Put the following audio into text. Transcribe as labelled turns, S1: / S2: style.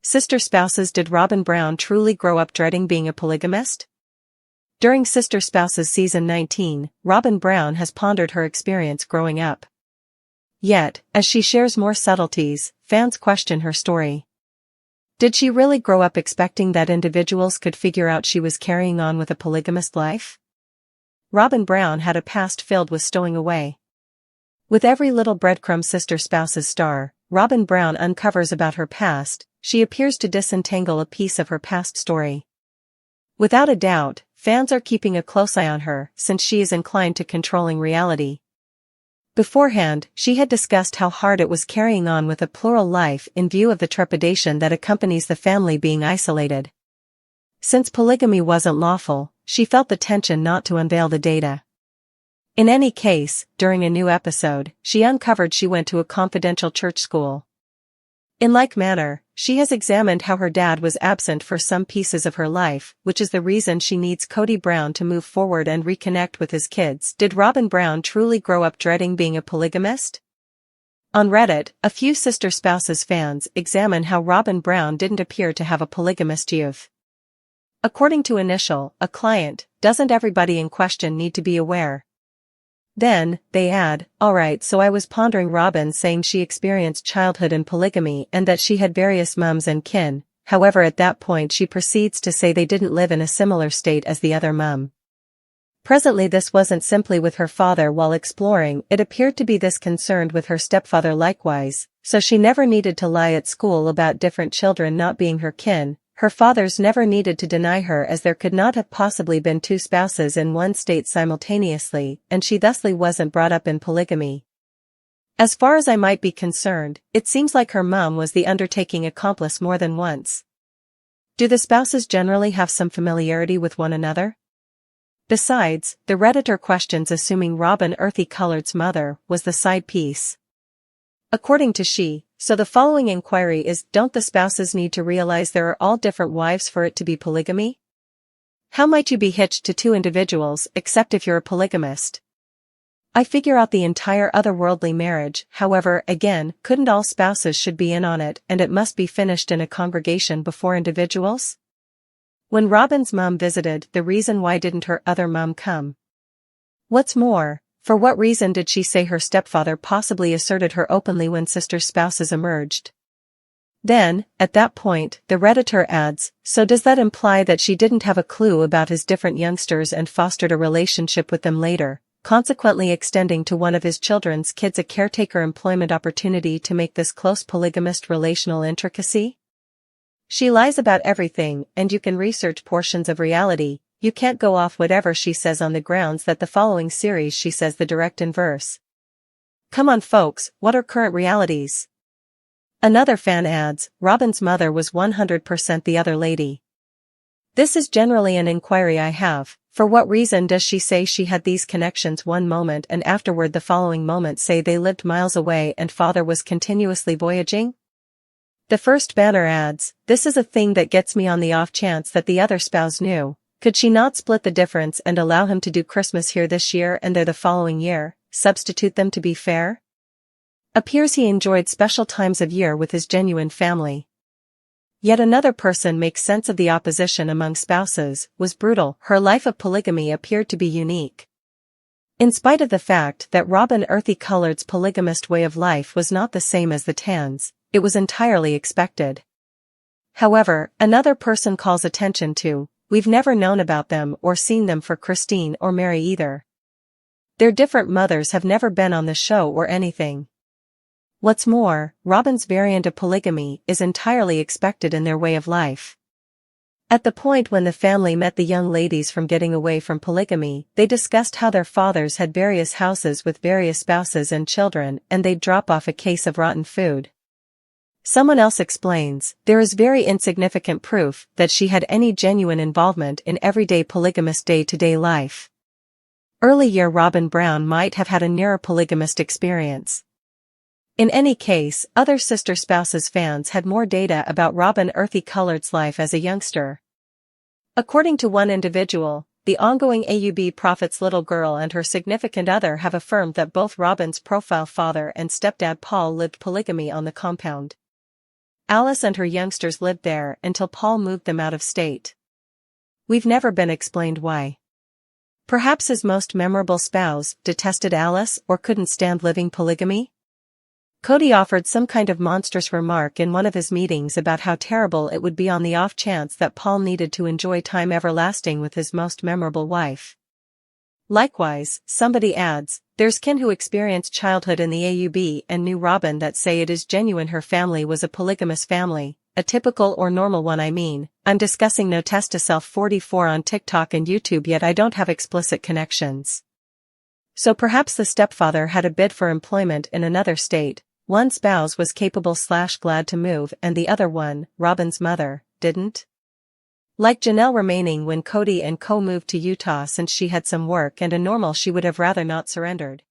S1: Sister spouses. Did Robyn Brown truly grow up dreading being a polygamist? During Sister Spouses Season 19, Robyn Brown has pondered her experience growing up. Yet, as she shares more subtleties, fans question her story. Did she really grow up expecting that individuals could figure out she was carrying on with a polygamist life? Robyn Brown had a past filled with stowing away. With every little breadcrumb Sister Spouses star, Robyn Brown uncovers about her past. She appears to disentangle a piece of her past story. Without a doubt, fans are keeping a close eye on her since she is inclined to controlling reality. Beforehand, she had discussed how hard it was carrying on with a plural life in view of the trepidation that accompanies the family being isolated. Since polygamy wasn't lawful, she felt the tension not to unveil the data. In any case, during a new episode, she uncovered she went to a confidential church school. In like manner, she has examined how her dad was absent for some pieces of her life, which is the reason she needs Kody Brown to move forward and reconnect with his kids. Did Robyn Brown truly grow up dreading being a polygamist? On Reddit, a few Sister Spouses fans examine how Robyn Brown didn't appear to have a polygamist youth. According to Initial, a client, doesn't everybody in question need to be aware? Then, they add, alright, so I was pondering Robyn saying she experienced childhood in polygamy and that she had various mums and kin. However, at that point she proceeds to say they didn't live in a similar state as the other mum. Presently this wasn't simply with her father while exploring, it appeared to be this concerned with her stepfather likewise, so she never needed to lie at school about different children not being her kin. Her fathers never needed to deny her as there could not have possibly been two spouses in one state simultaneously, and she thusly wasn't brought up in polygamy. As far as I might be concerned, it seems like her mum was the undertaking accomplice more than once. Do the spouses generally have some familiarity with one another? Besides, the Redditor questions assuming Robyn Earthy Colored's mother was the side piece. According to she, so the following inquiry is, don't the spouses need to realize there are all different wives for it to be polygamy? How might you be hitched to two individuals except if you're a polygamist? I figure out the entire otherworldly marriage, however, again, couldn't all spouses should be in on it and it must be finished in a congregation before individuals? When Robyn's mum visited, the reason why didn't her other mum come? What's more, for what reason did she say her stepfather possibly asserted her openly when Sister Spouses emerged? Then, at that point, the Redditor adds, so does that imply that she didn't have a clue about his different youngsters and fostered a relationship with them later, consequently extending to one of his children's kids a caretaker employment opportunity to make this close polygamist relational intricacy? She lies about everything, and you can research portions of reality. You can't go off whatever she says on the grounds that the following series she says the direct inverse. Come on folks, what are current realities? Another fan adds, Robyn's mother was 100% the other lady. This is generally an inquiry I have. For what reason does she say she had these connections one moment and afterward the following moment say they lived miles away and father was continuously voyaging? The first banner adds, this is a thing that gets me on the off chance that the other spouse knew. Could she not split the difference and allow him to do Christmas here this year and there the following year, substitute them to be fair? Appears he enjoyed special times of year with his genuine family. Yet another person makes sense of the opposition among spouses, was brutal. Her life of polygamy appeared to be unique. In spite of the fact that Robyn Earthy Colored's polygamist way of life was not the same as the Tan's, it was entirely expected. However, another person calls attention to, we've never known about them or seen them for Christine or Mary either. Their different mothers have never been on the show or anything. What's more, Robyn's variant of polygamy is entirely expected in their way of life. At the point when the family met the young ladies from getting away from polygamy, they discussed how their fathers had various houses with various spouses and children and they'd drop off a case of rotten food. Someone else explains, there is very insignificant proof that she had any genuine involvement in everyday polygamist day-to-day life. Early year Robyn Brown might have had a nearer polygamist experience. In any case, other Sister Spouses fans had more data about Robyn Earthy Colored's life as a youngster. According to one individual, the ongoing AUB prophet's little girl and her significant other have affirmed that both Robyn's profile father and stepdad Paul lived polygamy on the compound. Alice and her youngsters lived there until Paul moved them out of state. We've never been explained why. Perhaps his most memorable spouse detested Alice or couldn't stand living polygamy? Kody offered some kind of monstrous remark in one of his meetings about how terrible it would be on the off chance that Paul needed to enjoy time everlasting with his most memorable wife. Likewise, somebody adds, there's kin who experienced childhood in the AUB and knew Robyn that say it is genuine her family was a polygamous family, a typical or normal one I mean. I'm discussing no test to self 44 on TikTok and YouTube yet I don't have explicit connections. So perhaps the stepfather had a bid for employment in another state, one spouse was capable/glad to move and the other one, Robyn's mother, didn't? Like Janelle remaining when Kody and co moved to Utah since she had some work and a normal she would have rather not surrendered.